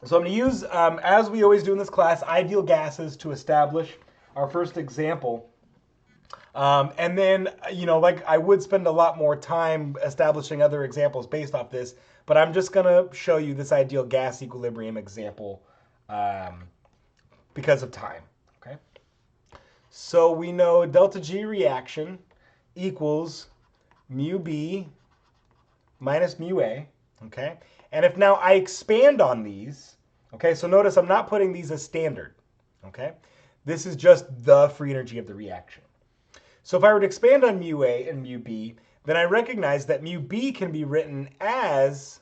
So I'm going to use, as we always do in this class, ideal gases to establish our first example. And then, like I would spend a lot more time establishing other examples based off this, but I'm just going to show you this ideal gas equilibrium example um, because of time. Okay. So we know delta G reaction equals mu B minus mu A. Okay. And if now I expand on these, okay, so notice I'm not putting these as standard. Okay. This is just the free energy of the reaction. So if I were to expand on mu A and mu B, then I recognize that mu B can be written as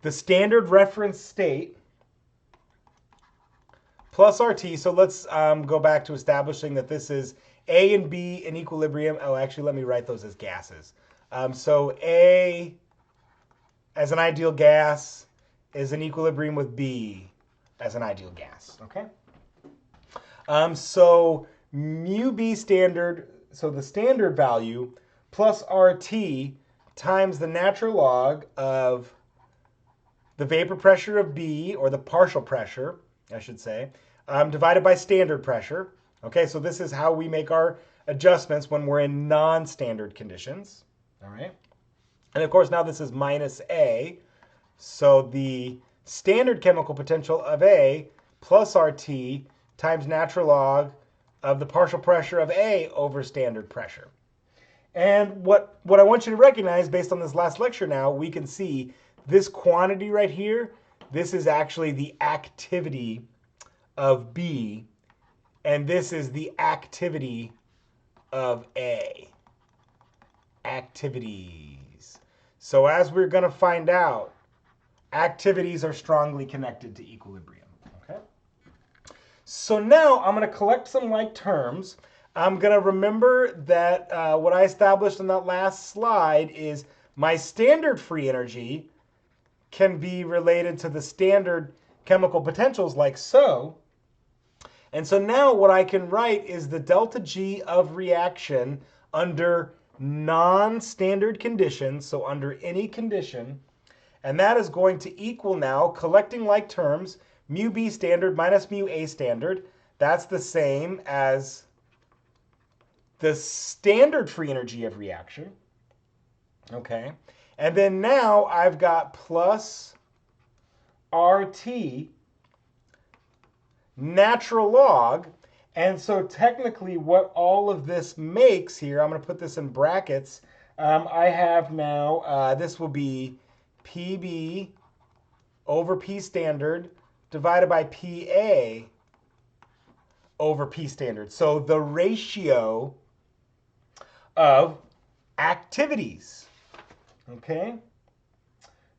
the standard reference state plus RT. So let's go back to establishing that this is A and B in equilibrium. Oh, actually, let me write those as gases. So A as an ideal gas is in equilibrium with B as an ideal gas. Okay. So mu B standard, so the standard value plus RT times the natural log of the vapor pressure of B, or the partial pressure, I should say, divided by standard pressure. Okay, so this is how we make our adjustments when we're in non-standard conditions. All right. And of course, now this is minus A. So the standard chemical potential of A plus RT times natural log of the partial pressure of A over standard pressure. And what I want you to recognize based on this last lecture now, we can see this quantity right here, this is actually the activity of B, and this is the activity of A. Activities. So as we're going to find out, activities are strongly connected to equilibrium. Okay. So now I'm going to collect some like terms. I'm going to remember that what I established in that last slide is my standard free energy can be related to the standard chemical potentials like so. And so now what I can write is the delta G of reaction under non-standard conditions, so under any condition, and that is going to equal now, collecting like terms, mu B standard minus mu A standard. That's the same as the standard free energy of reaction. Okay. And then now I've got plus RT natural log. And so technically what all of this makes here, I'm going to put this in brackets. I have now, this will be PB over P standard divided by PA over P standard. So the ratio of activities, okay?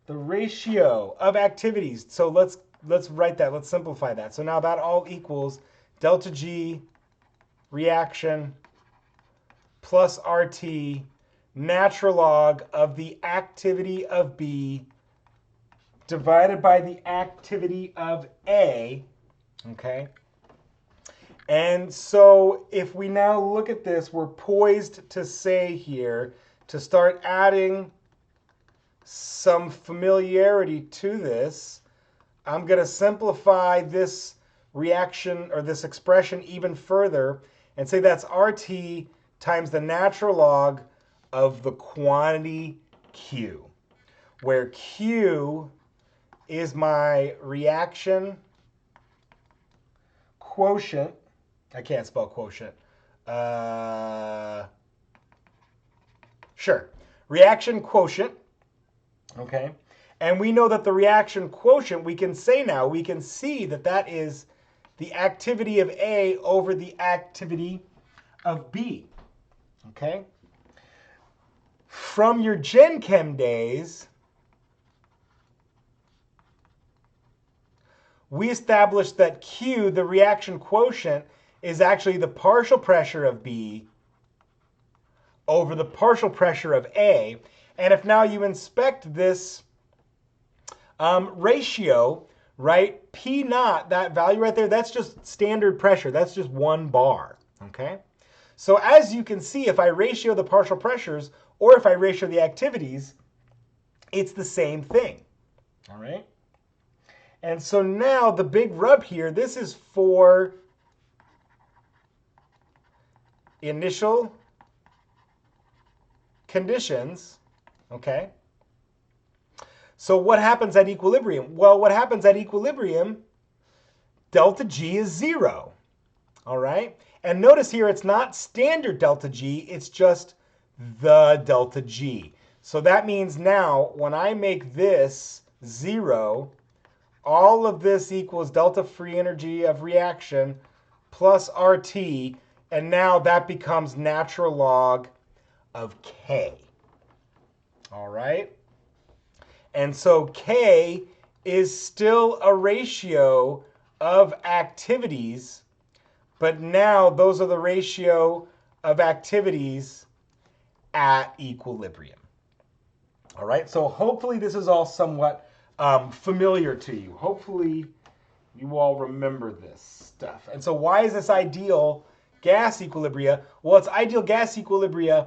The ratio of activities. So let's write that. Let's simplify that. So now that all equals delta G reaction plus RT natural log of the activity of B divided by the activity of A, okay? And so if we now look at this, we're poised to say here, to start adding some familiarity to this, I'm going to simplify this reaction or this expression even further and say that's RT times the natural log of the quantity Q, where Q is my reaction quotient. I can't spell quotient. Sure. Reaction quotient. Okay. And we know that the reaction quotient, we can say now, we can see that that is the activity of A over the activity of B. Okay. From your Gen Chem days, we established that Q, the reaction quotient, is actually the partial pressure of B over the partial pressure of A. And if now you inspect this ratio, right, P naught, that value right there, that's just standard pressure. That's just 1 bar, okay? So as you can see, if I ratio the partial pressures or if I ratio the activities, it's the same thing, all right? And so now the big rub here, this is for initial conditions, okay? So what happens at equilibrium? Well, what happens at equilibrium, delta G is 0, all right? And notice here it's not standard delta G, it's just the delta G. So that means now when I make this 0, all of this equals delta free energy of reaction plus RT, and now that becomes natural log of K. All right? And so K is still a ratio of activities, but now those are the ratio of activities at equilibrium. All right, so hopefully this is all somewhat familiar to you. Hopefully you all remember this stuff. And so why is this ideal gas equilibria? Well, it's ideal gas equilibria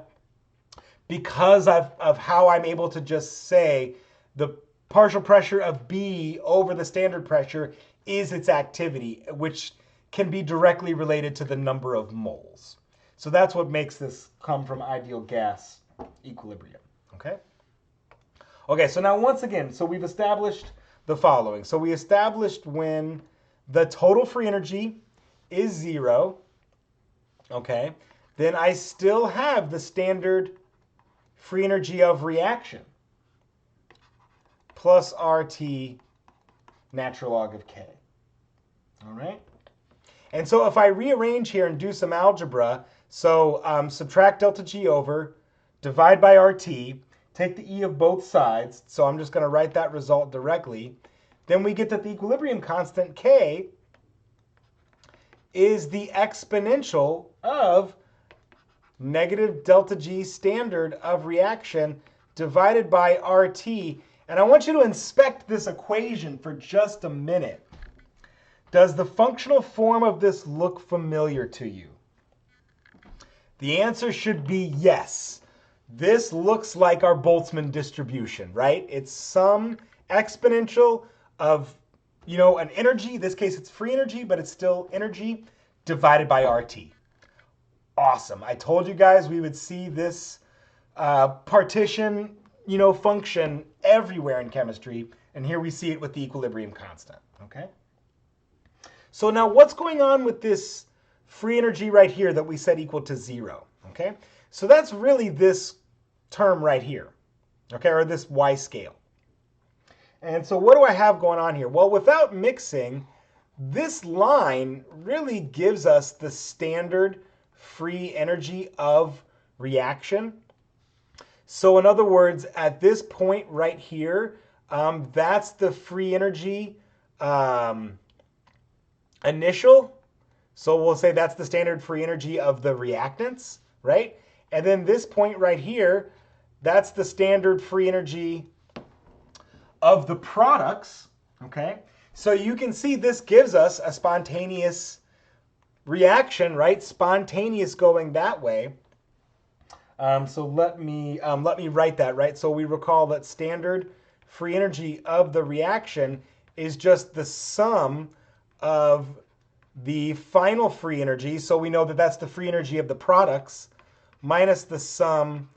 because of how I'm able to just say the partial pressure of B over the standard pressure is its activity, which can be directly related to the number of moles. So that's what makes this come from ideal gas equilibrium, okay? Okay, so now once again, so we've established the following. So we established when the total free energy is 0, okay, then I still have the standard free energy of reaction plus RT natural log of K. All right? And so if I rearrange here and do some algebra, so subtract delta G over, divide by RT, take the E of both sides, so I'm just going to write that result directly, then we get that the equilibrium constant K is the exponential of negative delta G standard of reaction divided by RT. And I want you to inspect this equation for just a minute. Does the functional form of this look familiar to you? The answer should be yes. This looks like our Boltzmann distribution, right? It's some exponential of, an energy. In this case, it's free energy, but it's still energy divided by RT. Awesome. I told you guys we would see this partition, function everywhere in chemistry. And here we see it with the equilibrium constant, okay? So now what's going on with this free energy right here that we set equal to 0, okay? So that's really this term right here, okay, or this Y scale. And so what do I have going on here? Well, without mixing, this line really gives us the standard free energy of reaction. So in other words, at this point right here, that's the free energy initial. So we'll say that's the standard free energy of the reactants, right? And then this point right here, that's the standard free energy of the products, okay? So you can see this gives us a spontaneous reaction, right? Spontaneous going that way. So let me write that, right? So we recall that standard free energy of the reaction is just the sum of the final free energy. So we know that that's the free energy of the products minus the sum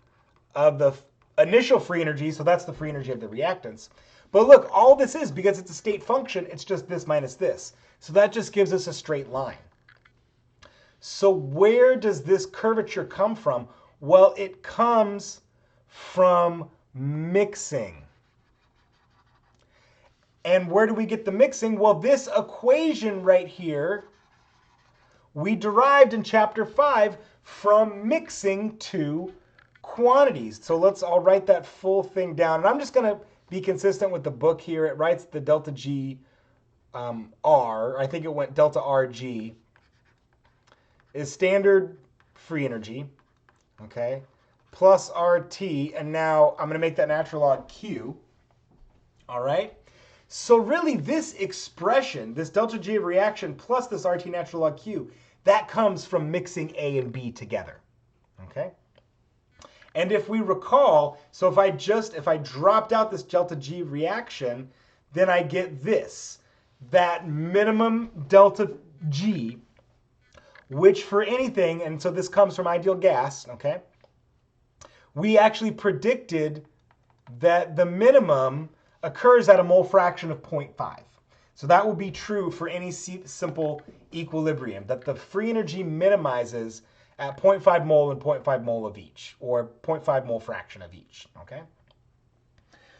of the initial free energy. So that's the free energy of the reactants. But look, all this is, because it's a state function, it's just this minus this. So that just gives us a straight line. So where does this curvature come from? Well, it comes from mixing. And where do we get the mixing? Well, this equation right here, we derived in chapter 5 from mixing two quantities. So I'll write that full thing down. And I'm just going to be consistent with the book here. It writes the delta G R. I think it went delta RG is standard free energy, okay, plus RT. And now I'm going to make that natural log Q. All right. So really this expression, this delta G of reaction plus this RT natural log Q, that comes from mixing A and B together, okay? And if we recall, so if I dropped out this delta G reaction, then I get this. that minimum delta G, which for anything, and so this comes from ideal gas, okay? We actually predicted that the minimum occurs at a mole fraction of 0.5. So that will be true for any simple equilibrium, that the free energy minimizes at 0.5 mole and 0.5 mole of each, or 0.5 mole fraction of each, okay?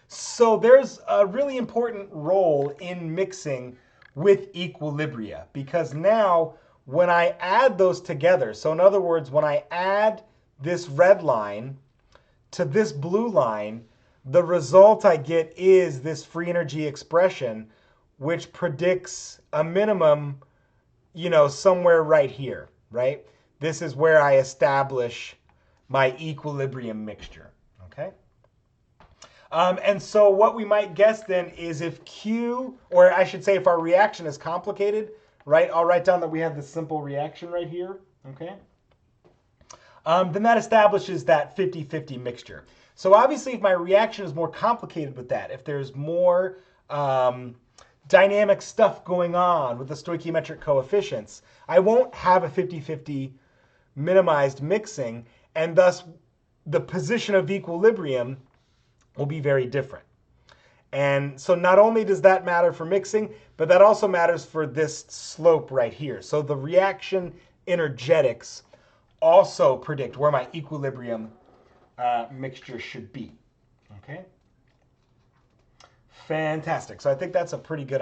So there's a really important role in mixing with equilibria, because now when I add those together, so in other words, when I add this red line to this blue line, the result I get is this free energy expression, which predicts a minimum, somewhere right here, right? This is where I establish my equilibrium mixture, okay? And so what we might guess then is if Q, or I should say if our reaction is complicated, right? I'll write down that we have this simple reaction right here, okay? Then that establishes that 50-50 mixture. So obviously if my reaction is more complicated with that, if there's more dynamic stuff going on with the stoichiometric coefficients, I won't have a 50-50 minimized mixing, and thus the position of equilibrium will be very different. And so not only does that matter for mixing, but that also matters for this slope right here. So the reaction energetics also predict where my equilibrium mixture should be. Okay? Fantastic. So I think that's a pretty good